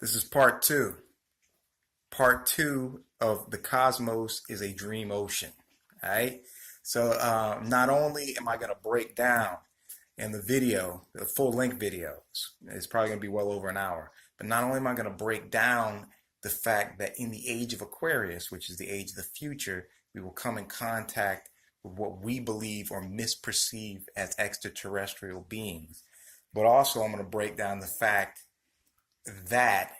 This is part two. Part two of the cosmos is a dream ocean. All right. So not only am I going to break down in the video, the full length videos, it's probably going to be well over an hour, but not only am I going to break down the fact that in the age of Aquarius, which is the age of the future, we will come in contact with what we believe or misperceive as extraterrestrial beings. But also, I'm going to break down the fact that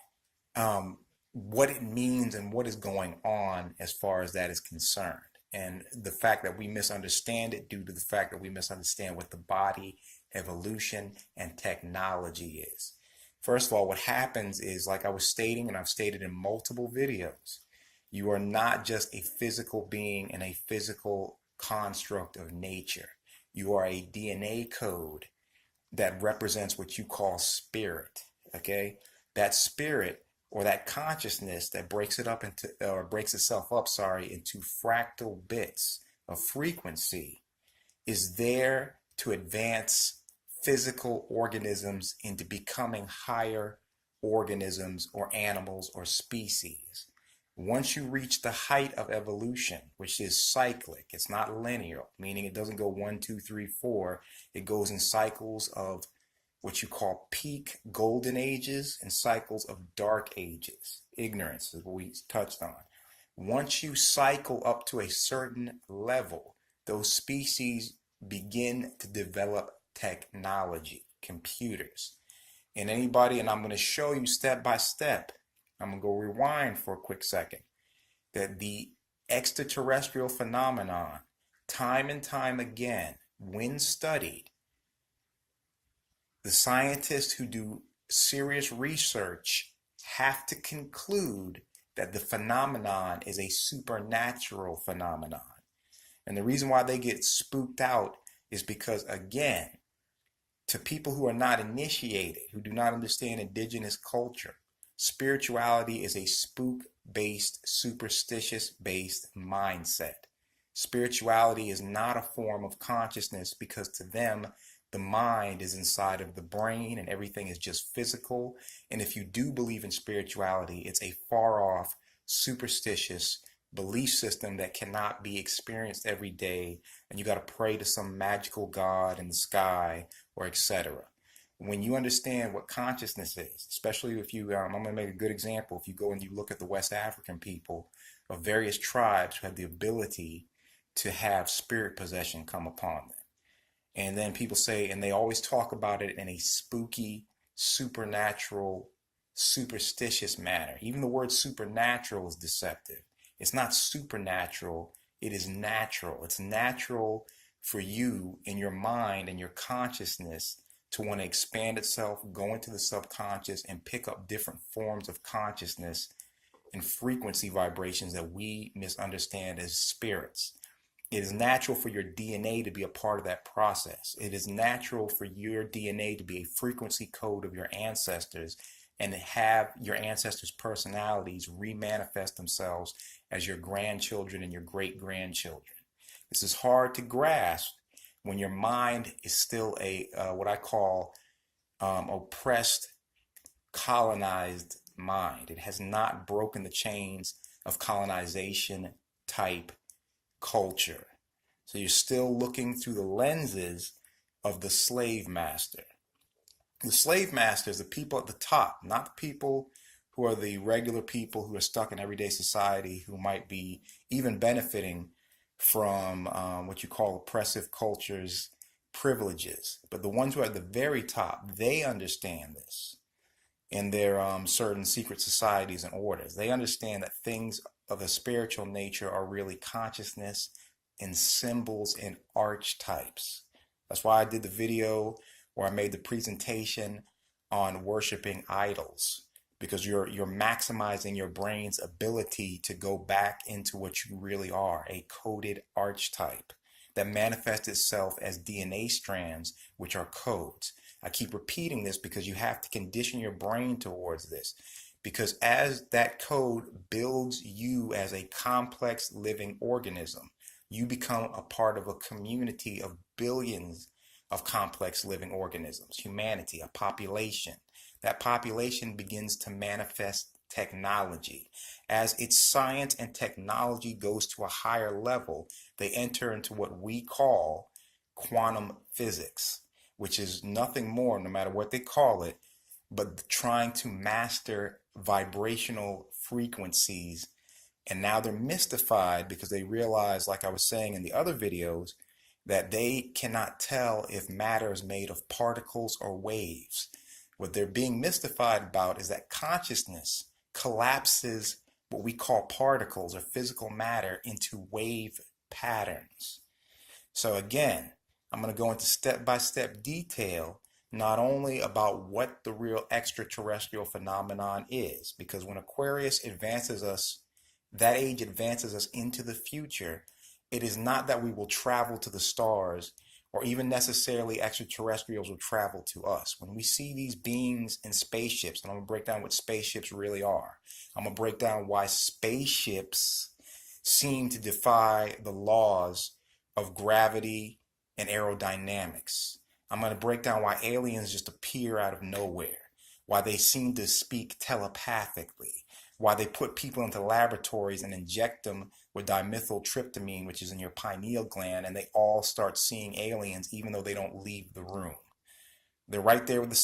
um, what it means and what is going on as far as that is concerned. And the fact that we misunderstand it due to the fact that we misunderstand what the body, evolution, and technology is. First of all, what happens is, like I was stating, and I've stated in multiple videos, you are not just a physical being and a physical construct of nature. You are a DNA code that represents what you call spirit. Okay? That spirit or that consciousness that breaks it up into or breaks itself up, into fractal bits of frequency is there to advance physical organisms into becoming higher organisms or animals or species. Once you reach the height of evolution, which is cyclic, it's not linear, meaning it doesn't go 1, 2, 3, 4. It goes in cycles of what you call peak golden ages and cycles of dark ages. Ignorance is what we touched on. Once you cycle up to a certain level, those species begin to develop technology, computers. And I'm going to show you step by step. I'm going to go rewind for a quick second. That the extraterrestrial phenomenon, time and time again, when studied, the scientists who do serious research have to conclude that the phenomenon is a supernatural phenomenon. And the reason why they get spooked out is because, again, to people who are not initiated, who do not understand indigenous culture, spirituality is a spook-based, superstitious-based mindset. Spirituality is not a form of consciousness because to them, the mind is inside of the brain and everything is just physical. And if you do believe in spirituality, it's a far off, superstitious belief system that cannot be experienced every day. And you got to pray to some magical God in the sky or etc. When you understand what consciousness is, especially if you, I'm going to make a good example. If you go and you look at the West African people of various tribes who have the ability to have spirit possession come upon them. And then people say, and they always talk about it in a spooky, supernatural, superstitious manner. Even the word supernatural is deceptive. It's not supernatural, it is natural. It's natural for you in your mind and your consciousness to want to expand itself, go into the subconscious, and pick up different forms of consciousness and frequency vibrations that we misunderstand as spirits. It is natural for your DNA to be a part of that process. It is natural for your DNA to be a frequency code of your ancestors and to have your ancestors' personalities remanifest themselves as your grandchildren and your great-grandchildren. This is hard to grasp when your mind is still a what I call oppressed, colonized mind. It has not broken the chains of colonization type culture. So you're still looking through the lenses of the slave master. The slave master is the people at the top, not the people who are the regular people who are stuck in everyday society who might be even benefiting from what you call oppressive culture's privileges. But the ones who are at the very top, they understand this in their certain secret societies and orders. They understand that things of a spiritual nature are really consciousness and symbols and archetypes. That's why I did the video where I made the presentation on worshiping idols, because you're maximizing your brain's ability to go back into what you really are, a coded archetype that manifests itself as DNA strands, which are codes. I keep repeating this because you have to condition your brain towards this. Because as that code builds you as a complex living organism, you become a part of a community of billions of complex living organisms, humanity, a population. that population begins to manifest technology. As its science and technology goes to a higher level, they enter into what we call quantum physics, which is nothing more, no matter what they call it, but trying to master vibrational frequencies. And now they're mystified because they realize, like I was saying in the other videos, that they cannot tell if matter is made of particles or waves. What they're being mystified about is that consciousness collapses what we call particles or physical matter into wave patterns. So again, I'm going to go into step-by-step detail, not only about what the real extraterrestrial phenomenon is, because when Aquarius advances us, that age advances us into the future, it is not that we will travel to the stars or even necessarily extraterrestrials will travel to us. When we see these beings in spaceships, and I'm going to break down what spaceships really are, I'm going to break down why spaceships seem to defy the laws of gravity and aerodynamics. I'm going to break down why aliens just appear out of nowhere, why they seem to speak telepathically, why they put people into laboratories and inject them with dimethyltryptamine, which is in your pineal gland, and they all start seeing aliens even though they don't leave the room. They're right there with the